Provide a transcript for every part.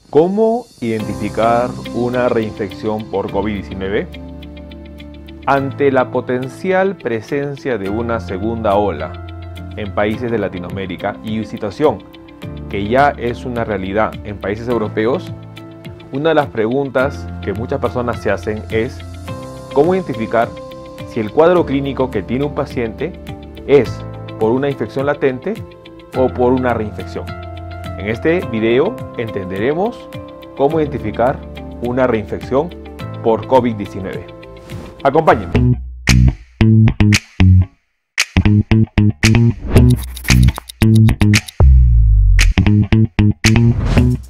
¿Cómo identificar una reinfección por COVID-19? Ante la potencial presencia de una segunda ola en países de Latinoamérica y situación que ya es una realidad en países europeos, una de las preguntas que muchas personas se hacen es ¿cómo identificar si el cuadro clínico que tiene un paciente es por una infección latente o por una reinfección? En este video entenderemos cómo identificar una reinfección por COVID-19. Acompáñenme.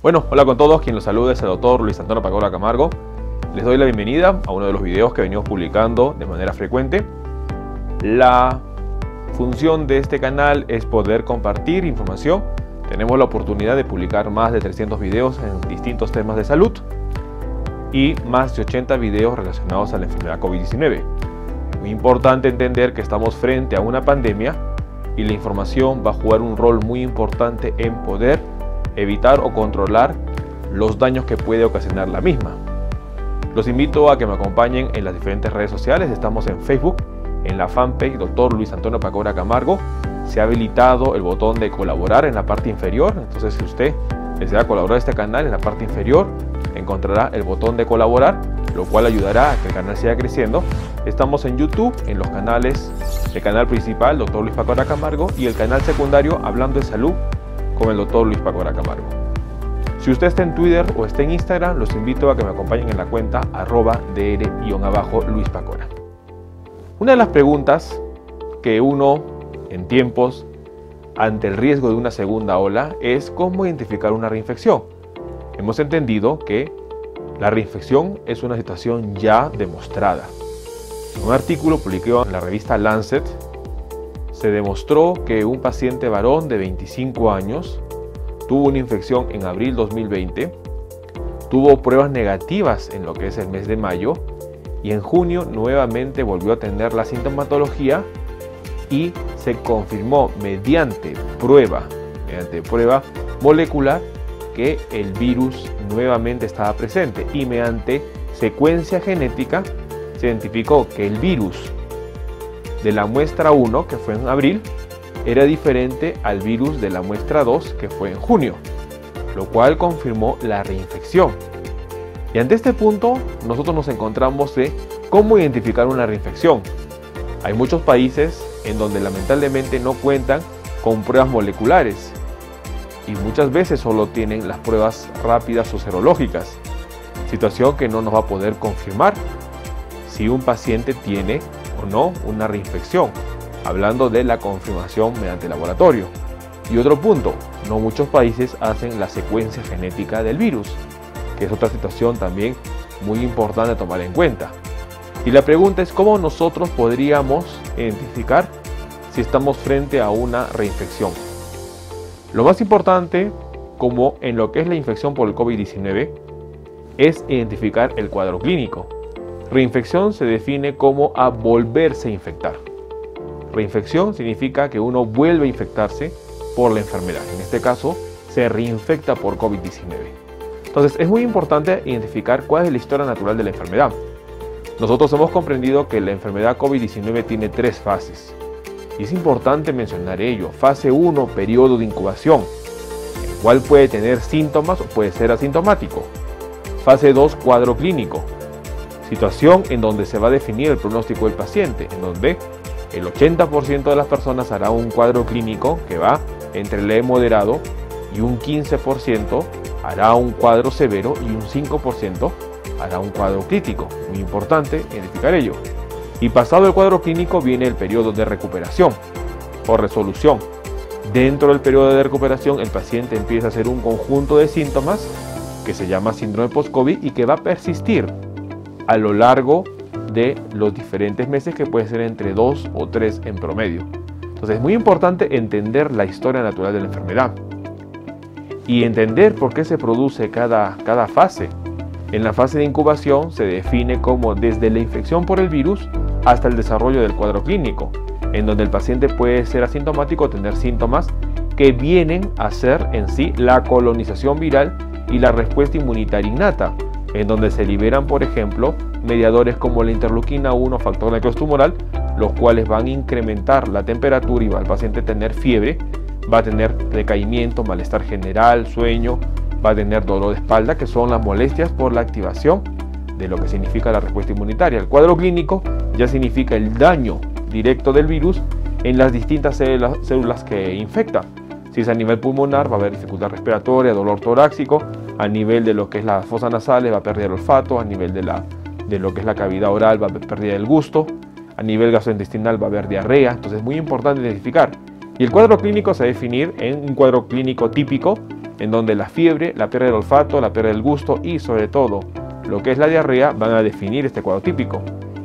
Bueno, hola con todos, quien los saluda es el doctor Luis Antonio Pacora Camargo. Les doy la bienvenida a uno de los videos que venimos publicando de manera frecuente. La función de este canal es poder compartir información. Tenemos la oportunidad de publicar más de 300 videos en distintos temas de salud y más de 80 videos relacionados a la enfermedad COVID-19. Muy importante entender que estamos frente a una pandemia y la información va a jugar un rol muy importante en poder evitar o controlar los daños que puede ocasionar la misma. Los invito a que me acompañen en las diferentes redes sociales. Estamos en Facebook, en la fanpage Dr. Luis Antonio Pacora Camargo. Se ha habilitado el botón de colaborar en la parte inferior. Entonces, si usted desea colaborar a este canal, en la parte inferior encontrará el botón de colaborar, lo cual ayudará a que el canal siga creciendo. Estamos en YouTube, en los canales, el canal principal Dr. Luis Pacora Camargo y el canal secundario Hablando de Salud con el Dr. Luis Pacora Camargo. Si usted está en Twitter o está en Instagram, los invito a que me acompañen en la cuenta @dr_luispacora. Una de las preguntas que uno en tiempos ante el riesgo de una segunda ola es cómo identificar una reinfección. Hemos entendido que la reinfección es una situación ya demostrada. En un artículo publicado en la revista Lancet se demostró que un paciente varón de 25 años tuvo una infección en abril 2020, tuvo pruebas negativas en lo que es el mes de mayo y en junio nuevamente volvió a tener la sintomatología y se confirmó mediante prueba molecular que el virus nuevamente estaba presente y mediante secuencia genética se identificó que el virus de la muestra 1, que fue en abril, era diferente al virus de la muestra 2, que fue en junio, lo cual confirmó la reinfección. Y ante este punto nosotros nos encontramos de cómo identificar una reinfección. Hay muchos países en donde lamentablemente no cuentan con pruebas moleculares y muchas veces solo tienen las pruebas rápidas o serológicas, situación que no nos va a poder confirmar si un paciente tiene o no una reinfección, hablando de la confirmación mediante laboratorio. Y otro punto, no muchos países hacen la secuencia genética del virus, que es otra situación también muy importante a tomar en cuenta. Y la pregunta es cómo nosotros podríamos identificar si estamos frente a una reinfección. Lo más importante, como en lo que es la infección por el COVID-19, es identificar el cuadro clínico. Reinfección se define como a volverse a infectar. Reinfección significa que uno vuelve a infectarse por la enfermedad. En este caso, se reinfecta por COVID-19. Entonces, es muy importante identificar cuál es la historia natural de la enfermedad. Nosotros hemos comprendido que la enfermedad COVID-19 tiene 3 fases. Y es importante mencionar ello. Fase 1, periodo de incubación, el cual puede tener síntomas o puede ser asintomático. Fase 2, cuadro clínico, situación en donde se va a definir el pronóstico del paciente, en donde el 80% de las personas hará un cuadro clínico que va entre leve moderado y un 15% hará un cuadro severo y un 5% hará un cuadro crítico. Muy importante identificar ello. Y pasado el cuadro clínico viene el periodo de recuperación o resolución. Dentro del periodo de recuperación el paciente empieza a hacer un conjunto de síntomas que se llama síndrome post-COVID y que va a persistir a lo largo de los diferentes meses, que puede ser entre 2 o 3 en promedio. Entonces es muy importante entender la historia natural de la enfermedad y entender por qué se produce cada fase. En la fase de incubación se define como desde la infección por el virus hasta el desarrollo del cuadro clínico, en donde el paciente puede ser asintomático o tener síntomas que vienen a ser en sí la colonización viral y la respuesta inmunitaria innata, en donde se liberan, por ejemplo, mediadores como la interleuquina 1, factor necrosis tumoral, los cuales van a incrementar la temperatura y va al paciente a tener fiebre, va a tener decaimiento, malestar general, sueño, va a tener dolor de espalda, que son las molestias por la activación de lo que significa la respuesta inmunitaria. El cuadro clínico ya significa el daño directo del virus en las distintas células que infecta. Si es a nivel pulmonar, va a haber dificultad respiratoria, dolor torácico; a nivel de lo que es las fosas nasales, va a perder el olfato; a nivel de lo que es la cavidad oral, va a haber pérdida del gusto; a nivel gastrointestinal va a haber diarrea. Entonces es muy importante identificar. Y el cuadro clínico se va a definir en un cuadro clínico típico, en donde la fiebre, la pérdida del olfato, la pérdida del gusto y sobre todo lo que es la diarrea van a definir este cuadro típico.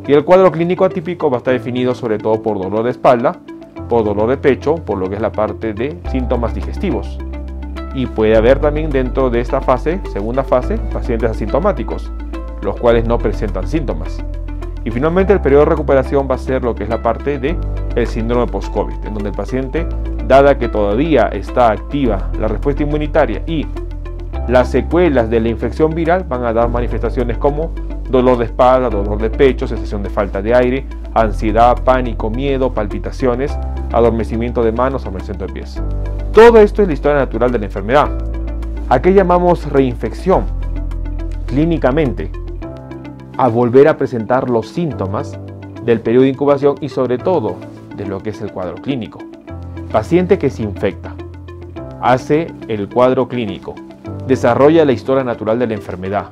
Y el cuadro clínico atípico va a estar definido sobre todo por dolor de espalda, por dolor de pecho, por lo que es la parte de síntomas digestivos. Y puede haber también dentro de esta fase, segunda fase, pacientes asintomáticos, los cuales no presentan síntomas. Y finalmente el periodo de recuperación va a ser lo que es la parte de el síndrome post-COVID, en donde el paciente, dada que todavía está activa la respuesta inmunitaria y las secuelas de la infección viral, van a dar manifestaciones como dolor de espalda, dolor de pecho, sensación de falta de aire, ansiedad, pánico, miedo, palpitaciones, adormecimiento de manos, adormecimiento de pies. Todo esto es la historia natural de la enfermedad. ¿A qué llamamos reinfección? Clínicamente, a volver a presentar los síntomas del periodo de incubación y sobre todo de lo que es el cuadro clínico. Paciente que se infecta, hace el cuadro clínico, desarrolla la historia natural de la enfermedad,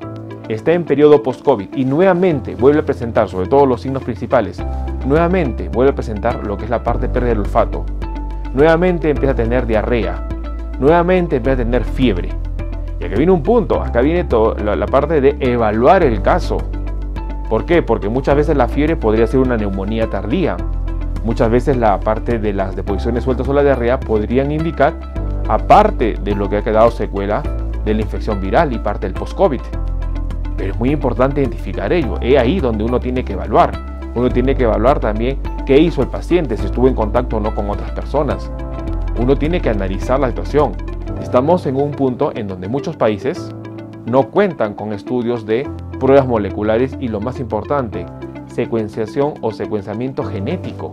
está en periodo post-COVID y nuevamente vuelve a presentar, sobre todo los signos principales, nuevamente vuelve a presentar lo que es la parte de pérdida del olfato, nuevamente empieza a tener diarrea, nuevamente empieza a tener fiebre. Y acá viene un punto, acá viene la parte de evaluar el caso. ¿Por qué? Porque muchas veces la fiebre podría ser una neumonía tardía. Muchas veces la parte de las deposiciones sueltas o la diarrea podrían indicar, aparte de lo que ha quedado secuela de la infección viral y parte del post-COVID. Pero es muy importante identificar ello. Es ahí donde uno tiene que evaluar. Uno tiene que evaluar también qué hizo el paciente, si estuvo en contacto o no con otras personas. Uno tiene que analizar la situación. Estamos en un punto en donde muchos países no cuentan con estudios de pruebas moleculares y, lo más importante, secuenciación o secuenciamiento genético,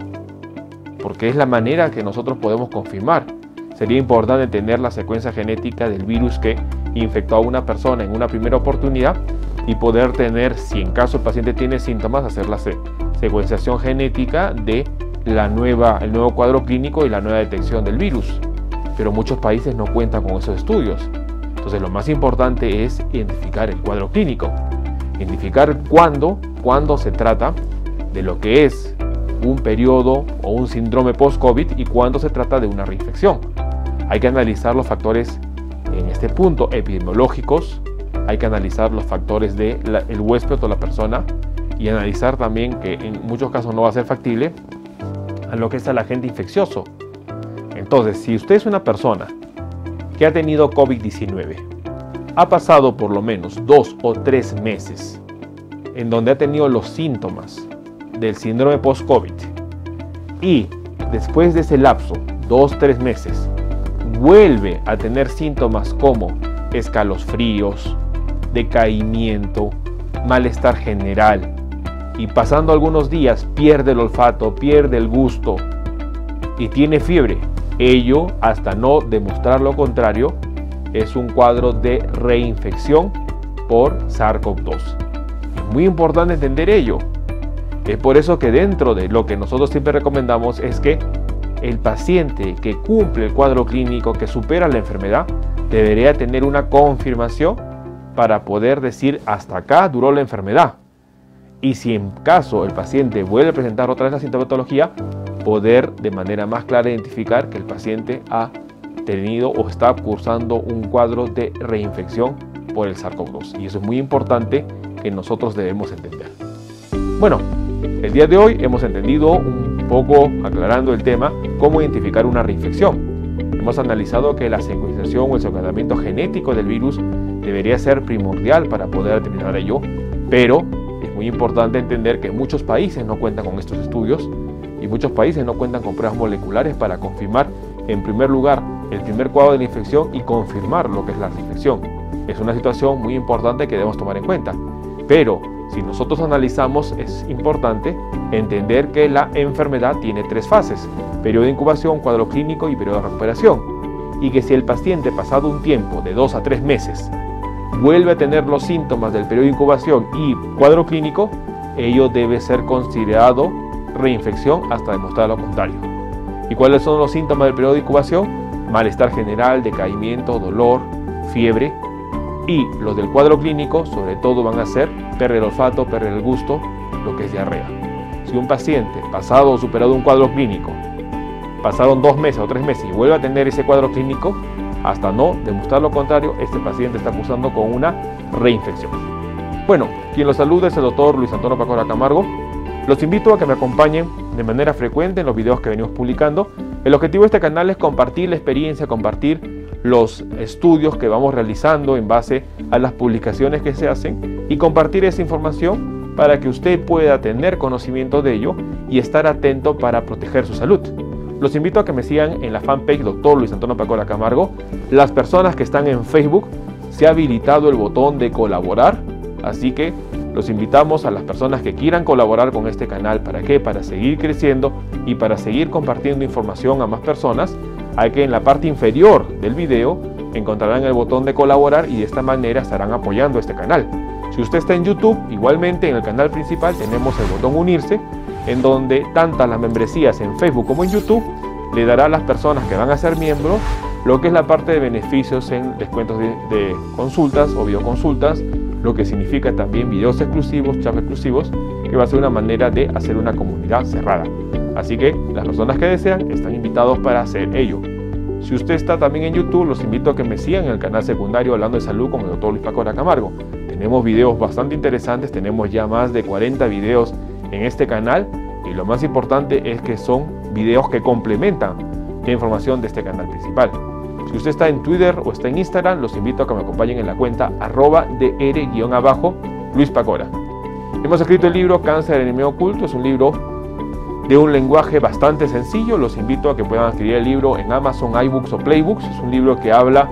porque es la manera que nosotros podemos confirmar. Sería importante tener la secuencia genética del virus que infectó a una persona en una primera oportunidad y poder tener, si en caso el paciente tiene síntomas, hacer la secuenciación genética de el nuevo cuadro clínico y la nueva detección del virus. Pero muchos países no cuentan con esos estudios. Entonces lo más importante es identificar el cuadro clínico, identificar cuándo se trata de lo que es un periodo o un síndrome post-COVID y cuándo se trata de una reinfección. Hay que analizar los factores en este punto epidemiológicos, hay que analizar los factores del huésped o la persona y analizar también que en muchos casos no va a ser factible a lo que es el agente infeccioso. Entonces, si usted es una persona que ha tenido COVID-19, ha pasado por lo menos 2 o 3 meses en donde ha tenido los síntomas del síndrome post-COVID y después de ese lapso, 2 o 3 meses, vuelve a tener síntomas como escalofríos, decaimiento, malestar general y pasando algunos días pierde el olfato, pierde el gusto y tiene fiebre, ello, hasta no demostrar lo contrario, es un cuadro de reinfección por SARS-CoV-2. Es muy importante entender ello. Es por eso que dentro de lo que nosotros siempre recomendamos es que el paciente que cumple el cuadro clínico, que supera la enfermedad, debería tener una confirmación para poder decir hasta acá duró la enfermedad. Y si en caso el paciente vuelve a presentar otra vez la sintomatología, poder de manera más clara identificar que el paciente ha tenido o está cursando un cuadro de reinfección por el SARS-CoV-2. Y eso es muy importante que nosotros debemos entender. Bueno, el día de hoy hemos entendido un poco, aclarando el tema, cómo identificar una reinfección. Hemos analizado que la secuenciación o el secuenciamiento genético del virus debería ser primordial para poder determinar ello, pero es muy importante entender que muchos países no cuentan con estos estudios y muchos países no cuentan con pruebas moleculares para confirmar, en primer lugar, el primer cuadro de la infección y confirmar lo que es la reinfección. es una situación muy importante que debemos tomar en cuenta. Pero si nosotros analizamos, es importante entender que la enfermedad tiene 3 fases: periodo de incubación, cuadro clínico y periodo de recuperación. Y que si el paciente, pasado un tiempo de 2 a 3 meses, vuelve a tener los síntomas del periodo de incubación y cuadro clínico, ello debe ser considerado reinfección hasta demostrar lo contrario. ¿Y cuáles son los síntomas del periodo de incubación? Malestar general, decaimiento, dolor, fiebre. Y los del cuadro clínico, sobre todo, van a ser pérdida del olfato, pérdida del gusto, lo que es diarrea. Si un paciente, pasado o superado un cuadro clínico, pasaron 2 meses o 3 meses y vuelve a tener ese cuadro clínico, hasta no demostrar lo contrario, este paciente está cursando con una reinfección. Bueno, quien los saluda es el doctor Luis Antonio Pacora Camargo. Los invito a que me acompañen de manera frecuente en los videos que venimos publicando. El objetivo de este canal es compartir la experiencia, compartir los estudios que vamos realizando en base a las publicaciones que se hacen y compartir esa información para que usted pueda tener conocimiento de ello y estar atento para proteger su salud. Los invito a que me sigan en la fanpage Dr. Luis Antonio Pacora Camargo. Las personas que están en Facebook, se ha habilitado el botón de colaborar, así que los invitamos a las personas que quieran colaborar con este canal. ¿Para qué? Para seguir creciendo y para seguir compartiendo información a más personas. Hay que en la parte inferior del video encontrarán el botón de colaborar y de esta manera estarán apoyando este canal. Si usted está en YouTube, igualmente en el canal principal tenemos el botón unirse, en donde tantas las membresías en Facebook como en YouTube le dará a las personas que van a ser miembros lo que es la parte de beneficios en descuentos de consultas o videoconsultas, lo que significa también videos exclusivos, chats exclusivos, que va a ser una manera de hacer una comunidad cerrada. Así que las personas que desean están invitados para hacer ello. Si usted está también en YouTube, los invito a que me sigan en el canal secundario Hablando de Salud con el Dr. Luis Pacora Camargo. Tenemos videos bastante interesantes, tenemos ya más de 40 videos en este canal y lo más importante es que son videos que complementan la información de este canal principal. Si usted está en Twitter o está en Instagram, los invito a que me acompañen en la cuenta @dr_Luis Pacora. Hemos escrito el libro Cáncer Enemigo Oculto, es un libro de un lenguaje bastante sencillo. Los invito a que puedan adquirir el libro en Amazon, iBooks o Playbooks. Es un libro que habla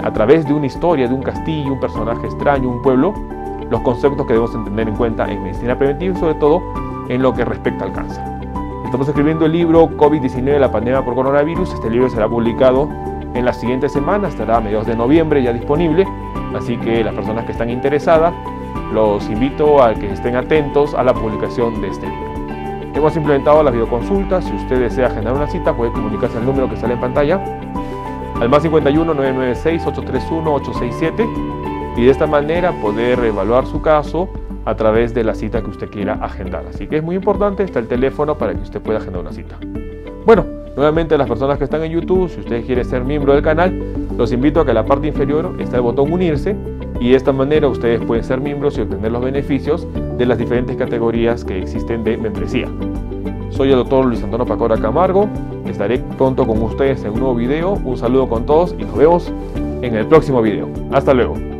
a través de una historia, de un castillo, un personaje extraño, un pueblo, los conceptos que debemos tener en cuenta en medicina preventiva y sobre todo en lo que respecta al cáncer. Estamos escribiendo el libro COVID-19, la pandemia por coronavirus. Este libro será publicado en la siguiente semana, estará a mediados de noviembre ya disponible, así que las personas que están interesadas, los invito a que estén atentos a la publicación de este libro. Hemos implementado las videoconsultas. Si usted desea agendar una cita, puede comunicarse al número que sale en pantalla, al más 51 996 831 867, y de esta manera poder evaluar su caso a través de la cita que usted quiera agendar. Así que es muy importante, está el teléfono para que usted pueda agendar una cita. Bueno, nuevamente las personas que están en YouTube, si usted quiere ser miembro del canal, los invito a que en la parte inferior está el botón unirse y de esta manera ustedes pueden ser miembros y obtener los beneficios de las diferentes categorías que existen de membresía. Soy el doctor Luis Antonio Pacora Camargo, estaré pronto con ustedes en un nuevo video. Un saludo con todos y nos vemos en el próximo video. Hasta luego.